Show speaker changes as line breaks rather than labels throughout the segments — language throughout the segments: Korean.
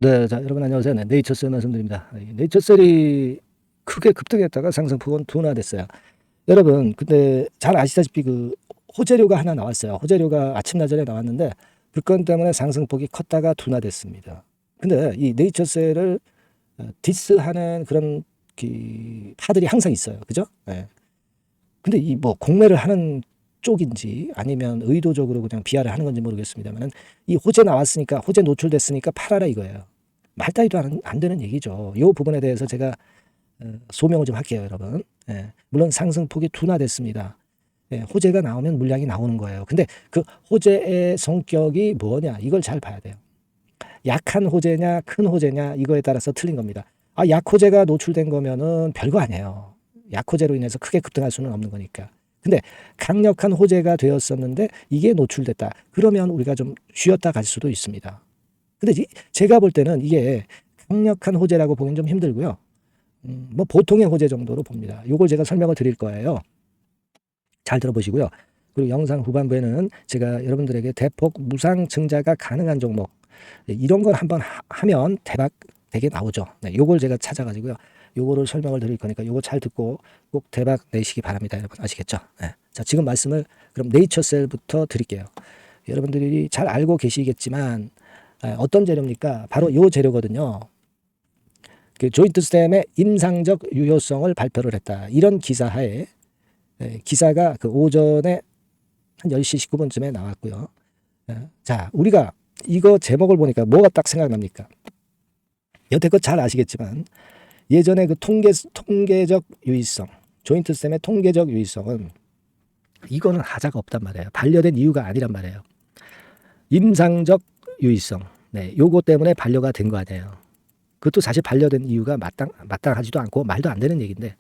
네, 자, 여러분 안녕하세요. 네, 네이처셀 말씀드립니다. 네이처셀이 크게 급등했다가 상승폭은 둔화됐어요. 여러분, 근데 잘 아시다시피 그 호재료가 하나 나왔어요. 호재료가 아침나절에 나왔는데 불건 때문에 상승폭이 컸다가 둔화됐습니다. 근데 이 네이처셀을 디스하는 그런 파들이 항상 있어요. 그죠? 예. 근데 이 뭐 공매를 하는 쪽인지 아니면 의도적으로 그냥 비하를 하는 건지 모르겠습니다만은 이 호재 나왔으니까 호재 노출됐으니까 팔아라 이거예요. 말다이도 안 되는 얘기죠. 이 부분에 대해서 제가 소명을 좀 할게요, 여러분. 예, 물론 상승폭이 둔화됐습니다. 예, 호재가 나오면 물량이 나오는 거예요. 근데 그 호재의 성격이 뭐냐 이걸 잘 봐야 돼요. 약한 호재냐 큰 호재냐 이거에 따라서 틀린 겁니다. 약호재가 노출된 거면은 별거 아니에요. 약호재로 인해서 크게 급등할 수는 없는 거니까. 근데 강력한 호재가 되었었는데 이게 노출됐다. 그러면 우리가 좀 쉬었다 갈 수도 있습니다. 근데 제가 볼 때는 이게 강력한 호재라고 보기는 좀 힘들고요. 뭐 보통의 호재 정도로 봅니다. 이걸 제가 설명을 드릴 거예요. 잘 들어보시고요. 그리고 영상 후반부에는 제가 여러분들에게 대폭 무상 증자가 가능한 종목 이런 걸 한번 하면 대박 되게 나오죠. 네, 요걸 제가 찾아가지고요. 요거를 설명을 드릴 거니까 요거 잘 듣고 꼭 대박 내시기 바랍니다. 여러분 아시겠죠? 네. 자, 지금 말씀을 그럼 네이처셀부터 드릴게요. 여러분들이 잘 알고 계시겠지만 어떤 재료입니까? 바로 요 재료거든요. 그 조인트 스템의 임상적 유효성을 발표를 했다. 이런 기사하에 기사가 그 오전에 한 10시 19분쯤에 나왔고요. 자, 우리가 이거 제목을 보니까 뭐가 딱 생각납니까? 여태껏 잘 아시겠지만 예전에 그 통계적 유의성, 조인트 스템의 통계적 유의성은 이거는 하자가 없단 말이에요. 반려된 이유가 아니란 말이에요. 임상적 유의성. 네, 요거 때문에 반려가 된 거 아니에요. 그것도 사실 반려된 이유가 마땅하지도 않고 말도 안 되는 얘기인데,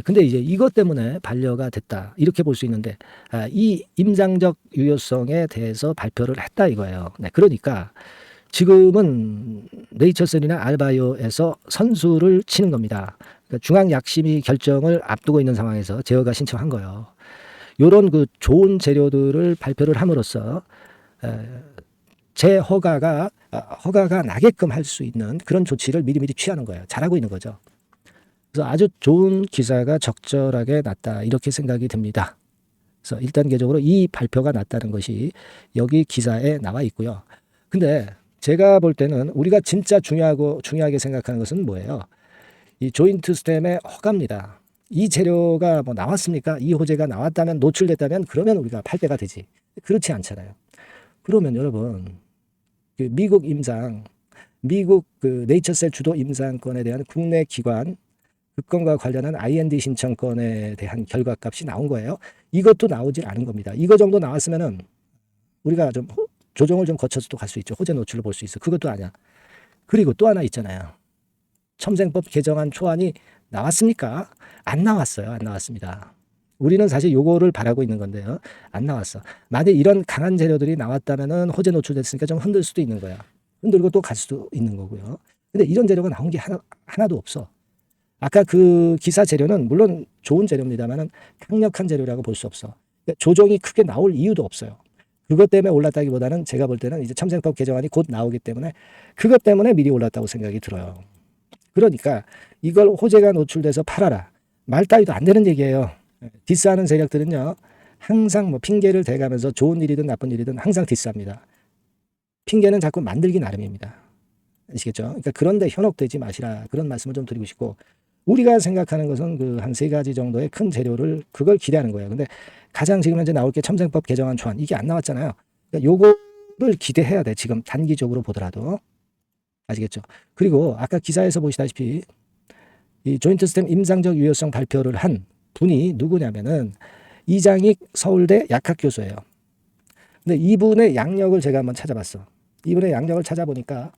근데 이제 이것 때문에 반려가 됐다 이렇게 볼 수 있는데 이 임상적 유효성에 대해서 발표를 했다 이거예요. 네, 그러니까 지금은 네이처셀이나 알바이오에서 선수를 치는 겁니다. 그러니까 중앙약심위 결정을 앞두고 있는 상황에서 제어가 신청한 거예요. 이런 그 좋은 재료들을 발표를 함으로써 허가가 나게끔 할 수 있는 그런 조치를 미리미리 취하는 거예요. 잘하고 있는 거죠. 그래서 아주 좋은 기사가 적절하게 났다 이렇게 생각이 듭니다. 그래서 1단계적으로 이 발표가 났다는 것이 여기 기사에 나와 있고요. 근데 제가 볼 때는 우리가 진짜 중요하게 생각하는 것은 뭐예요? 이 조인트 스템의 허가입니다. 이 재료가 뭐 나왔습니까? 이 호재가 나왔다면 노출됐다면 그러면 우리가 팔 때가 되지. 그렇지 않잖아요. 그러면 여러분 그 미국 그 네이처셀 주도 임상권에 대한 국내 기관 그 건과 관련한 IND 신청권에 대한 결과값이 나온 거예요. 이것도 나오질 않은 겁니다. 이거 정도 나왔으면은 우리가 좀 조정을 좀 거쳐서도 갈 수 있죠. 호재 노출을 볼 수 있어. 그것도 아니야. 그리고 또 하나 있잖아요. 첨생법 개정안 초안이 나왔습니까? 안 나왔어요. 안 나왔습니다. 우리는 사실 요거를 바라고 있는 건데요. 안 나왔어. 만약 이런 강한 재료들이 나왔다면은 호재 노출됐으니까 좀 흔들 수도 있는 거야. 흔들고 또 갈 수도 있는 거고요. 근데 이런 재료가 나온 게 하나도 없어. 아까 그 기사 재료는 물론 좋은 재료입니다만은 강력한 재료라고 볼 수 없어. 조정이 크게 나올 이유도 없어요. 그것 때문에 올랐다기보다는 제가 볼 때는 이제 첨생법 개정안이 곧 나오기 때문에 그것 때문에 미리 올랐다고 생각이 들어요. 그러니까 이걸 호재가 노출돼서 팔아라. 말 따위도 안 되는 얘기예요. 디스하는 세력들은요. 항상 뭐 핑계를 대가면서 좋은 일이든 나쁜 일이든 항상 디스합니다. 핑계는 자꾸 만들기 나름입니다. 아시겠죠? 그러니까 그런데 현혹되지 마시라. 그런 말씀을 좀 드리고 싶고 우리가 생각하는 것은 그 한 세 가지 정도의 큰 재료를 그걸 기대하는 거예요. 근데 가장 지금 현재 나올 게 첨생법 개정안 초안 이게 안 나왔잖아요. 그러니까 요거를 기대해야 돼. 지금 단기적으로 보더라도. 아시겠죠? 그리고 아까 기사에서 보시다시피 이 조인트 스템 임상적 유효성 발표를 한 분이 누구냐면은 이장익 서울대 약학 교수예요. 근데 이분의 양력을 제가 한번 찾아봤어. 이분의 양력을 찾아보니까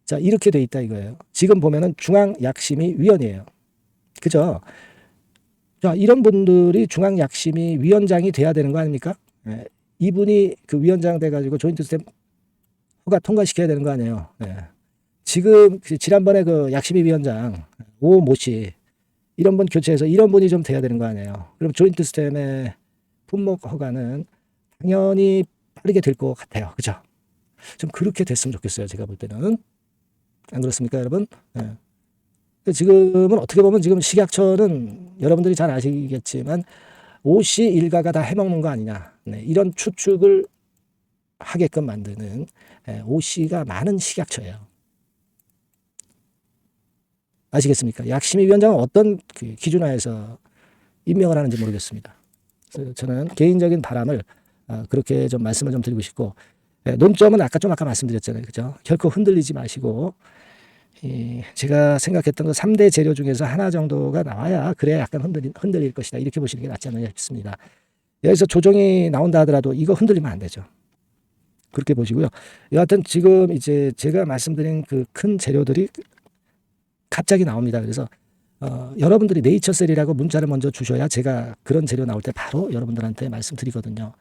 자, 이렇게 돼 있다 이거예요. 지금 보면은 중앙약심위 위원이에요. 그죠? 자, 이런 분들이 중앙약심위 위원장이 돼야 되는 거 아닙니까? 예, 이분이 그 위원장 돼가지고 조인트 스템 허가 통과시켜야 되는 거 아니에요. 예. 지금 지난번에 그 약심위 위원장 오모 씨 이런 분 교체해서 이런 분이 좀 돼야 되는 거 아니에요. 그럼 조인트 스템의 품목 허가는 당연히 빠르게 될 것 같아요. 그죠? 좀 그렇게 됐으면 좋겠어요. 제가 볼 때는. 안 그렇습니까, 여러분? 예. 지금은 어떻게 보면 지금 식약처는 여러분들이 잘 아시겠지만 옷이 일가가 다 해먹는 거 아니냐. 네, 이런 추측을 하게끔 만드는 OC가 많은 식약처예요. 아시겠습니까? 약심의위원장은 어떤 그 기준하에서 임명을 하는지 모르겠습니다. 그래서 저는 개인적인 바람을 그렇게 좀 말씀을 좀 드리고 싶고, 논점은 아까 말씀드렸잖아요. 그죠? 결코 흔들리지 마시고, 제가 생각했던 그 3대 재료 중에서 하나 정도가 나와야 그래야 약간 흔들릴 것이다. 이렇게 보시는 게 낫지 않느냐 싶습니다. 여기서 조정이 나온다 하더라도 이거 흔들리면 안 되죠. 그렇게 보시고요. 여하튼 지금 이제 제가 말씀드린 그 큰 재료들이 갑자기 나옵니다. 그래서 여러분들이 네이처셀이라고 문자를 먼저 주셔야 제가 그런 재료 나올 때 바로 여러분들한테 말씀드리거든요.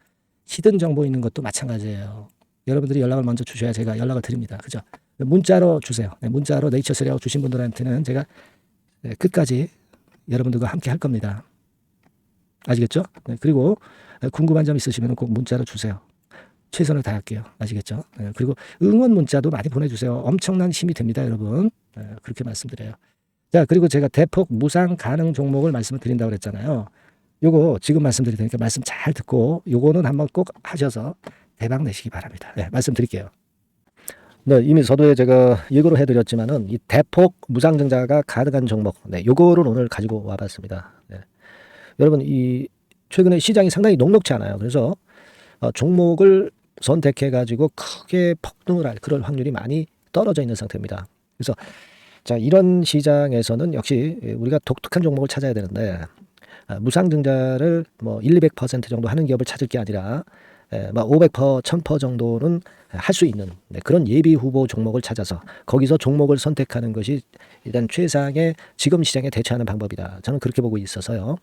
히든 정보 있는 것도 마찬가지예요. 여러분들이 연락을 먼저 주셔야 제가 연락을 드립니다. 그죠? 문자로 주세요. 네, 문자로 네이처셀이라고 주신 분들한테는 제가 끝까지 여러분들과 함께 할 겁니다. 아시겠죠? 네, 그리고 궁금한 점 있으시면 꼭 문자로 주세요. 최선을 다할게요. 아시겠죠? 네, 그리고 응원 문자도 많이 보내주세요. 엄청난 힘이 됩니다, 여러분. 그렇게 말씀드려요. 자, 그리고 제가 대폭 무상 가능 종목을 말씀을 드린다고 그랬잖아요. 요거 지금 말씀드릴 테니까 말씀 잘 듣고 요거는 한번 꼭 하셔서 대박 내시기 바랍니다. 네, 말씀드릴게요. 네, 이미 서두에 제가 예고를 해드렸지만은 이 대폭 무상증자가 가능한 종목, 네, 요거를 오늘 가지고 와봤습니다. 네. 여러분, 이 최근에 시장이 상당히 녹록지 않아요. 그래서 종목을 선택해가지고 크게 폭등을 할 그럴 확률이 많이 떨어져 있는 상태입니다. 그래서 자, 이런 시장에서는 역시 우리가 독특한 종목을 찾아야 되는데 무상증자를 뭐 1, 200% 정도 하는 기업을 찾을 게 아니라 500%, 1000% 정도는 할 수 있는 그런 예비 후보 종목을 찾아서 거기서 종목을 선택하는 것이 일단 최상의 지금 시장에 대처하는 방법이다. 저는 그렇게 보고 있어서요.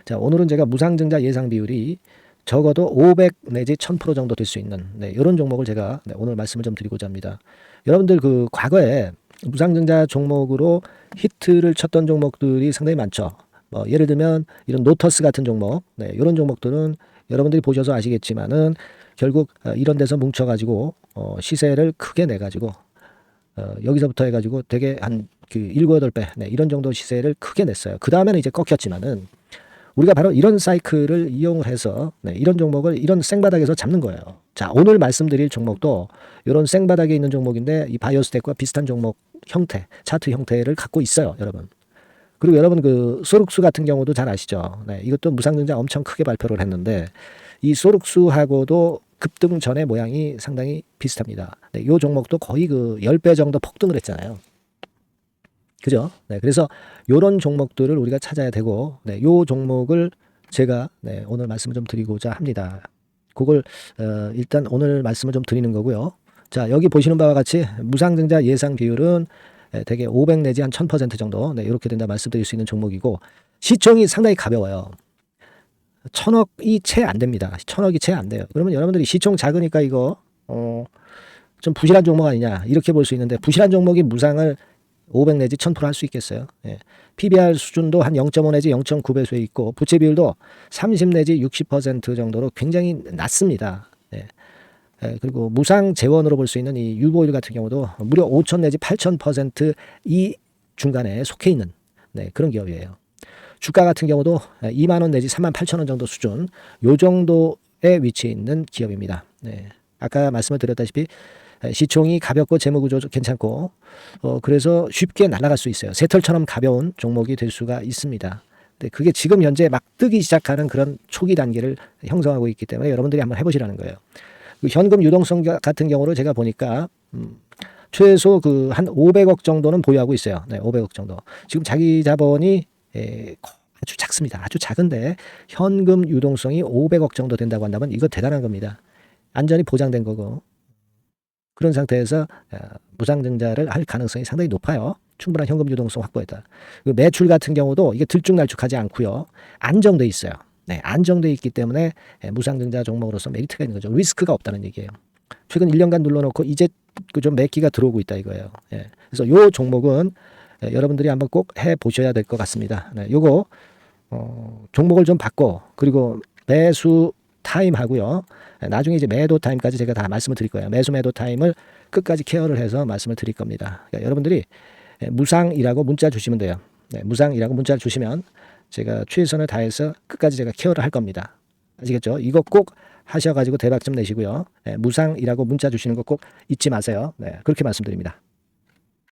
자, 오늘은 제가 무상증자 예상 비율이 적어도 500 내지 1000% 정도 될 수 있는 이런 종목을 제가 오늘 말씀을 좀 드리고자 합니다. 여러분들 그 과거에 무상증자 종목으로 히트를 쳤던 종목들이 상당히 많죠. 예를 들면 이런 노터스 같은 종목, 이런 종목들은 여러분들이 보셔서 아시겠지만은 결국 이런 데서 뭉쳐가지고 시세를 크게 내가지고 여기서부터 해가지고 되게 한 그 7, 8배 이런 정도 시세를 크게 냈어요. 그 다음에는 이제 꺾였지만은 우리가 바로 이런 사이클을 이용을 해서 이런 종목을 이런 생바닥에서 잡는 거예요. 자, 오늘 말씀드릴 종목도 이런 생바닥에 있는 종목인데 이 바이오스텍과 비슷한 종목 형태, 차트 형태를 갖고 있어요, 여러분. 그리고 여러분 그 소룩수 같은 경우도 잘 아시죠? 네, 이것도 무상증자 엄청 크게 발표를 했는데 이 소룩수하고도 급등 전의 모양이 상당히 비슷합니다. 네, 이 종목도 거의 그 10배 정도 폭등을 했잖아요. 그죠? 네, 그래서 이런 종목들을 우리가 찾아야 되고, 요 종목을 제가 오늘 말씀을 좀 드리고자 합니다. 그걸 일단 오늘 말씀을 좀 드리는 거고요. 자, 여기 보시는 바와 같이 무상증자 예상 비율은 대개 500 내지 한 1000% 정도 이렇게 된다 말씀드릴 수 있는 종목이고 시총이 상당히 가벼워요. 1000억이 채 안 됩니다. 1000억이 채 안 돼요. 그러면 여러분들이 시총 작으니까 이거 좀 부실한 종목 아니냐 이렇게 볼 수 있는데 부실한 종목이 무상을 500 내지 1000% 할 수 있겠어요. 예. PBR 수준도 한 0.5 내지 0.9배수에 있고 부채 비율도 30 내지 60% 정도로 굉장히 낮습니다. 예. 예. 그리고 무상 재원으로 볼 수 있는 이 유보율 같은 경우도 무려 5000 내지 8000% 이 중간에 속해 있는 그런 기업이에요. 주가 같은 경우도 2만 원 내지 3만 8천 원 정도 수준 요 정도에 위치해 있는 기업입니다. 네. 아까 말씀을 드렸다시피 시총이 가볍고 재무구조 괜찮고 그래서 쉽게 날아갈 수 있어요. 새털처럼 가벼운 종목이 될 수가 있습니다. 근데 그게 지금 현재 막 뜨기 시작하는 그런 초기 단계를 형성하고 있기 때문에 여러분들이 한번 해보시라는 거예요. 그 현금 유동성 같은 경우를 제가 보니까 최소 그 한 500억 정도는 보유하고 있어요. 네, 500억 정도. 지금 자기 자본이 아주 작습니다. 아주 작은데 현금 유동성이 500억 정도 된다고 한다면 이거 대단한 겁니다. 안전이 보장된 거고 그런 상태에서 무상증자를 할 가능성이 상당히 높아요. 충분한 현금 유동성 확보했다. 매출 같은 경우도 이게 들쭉날쭉하지 않고요. 안정돼 있어요. 네, 안정돼 있기 때문에 무상증자 종목으로서 메리트가 있는 거죠. 리스크가 없다는 얘기예요. 최근 1년간 눌러놓고 이제 좀 매기가 들어오고 있다 이거예요. 예. 그래서 요 종목은 여러분들이 한번 꼭 해보셔야 될 것 같습니다. 요거 종목을 좀 바꿔 그리고 매수 타임 하고요. 나중에 이제 매도 타임까지 제가 다 말씀을 드릴 거예요. 매수 매도 타임을 끝까지 케어를 해서 말씀을 드릴 겁니다. 그러니까 여러분들이 무상이라고 문자 주시면 돼요. 네, 무상이라고 문자를 주시면 제가 최선을 다해서 끝까지 제가 케어를 할 겁니다. 아시겠죠? 이거 꼭 하셔가지고 대박 좀 내시고요. 네, 무상이라고 문자 주시는 거 꼭 잊지 마세요. 네, 그렇게 말씀드립니다.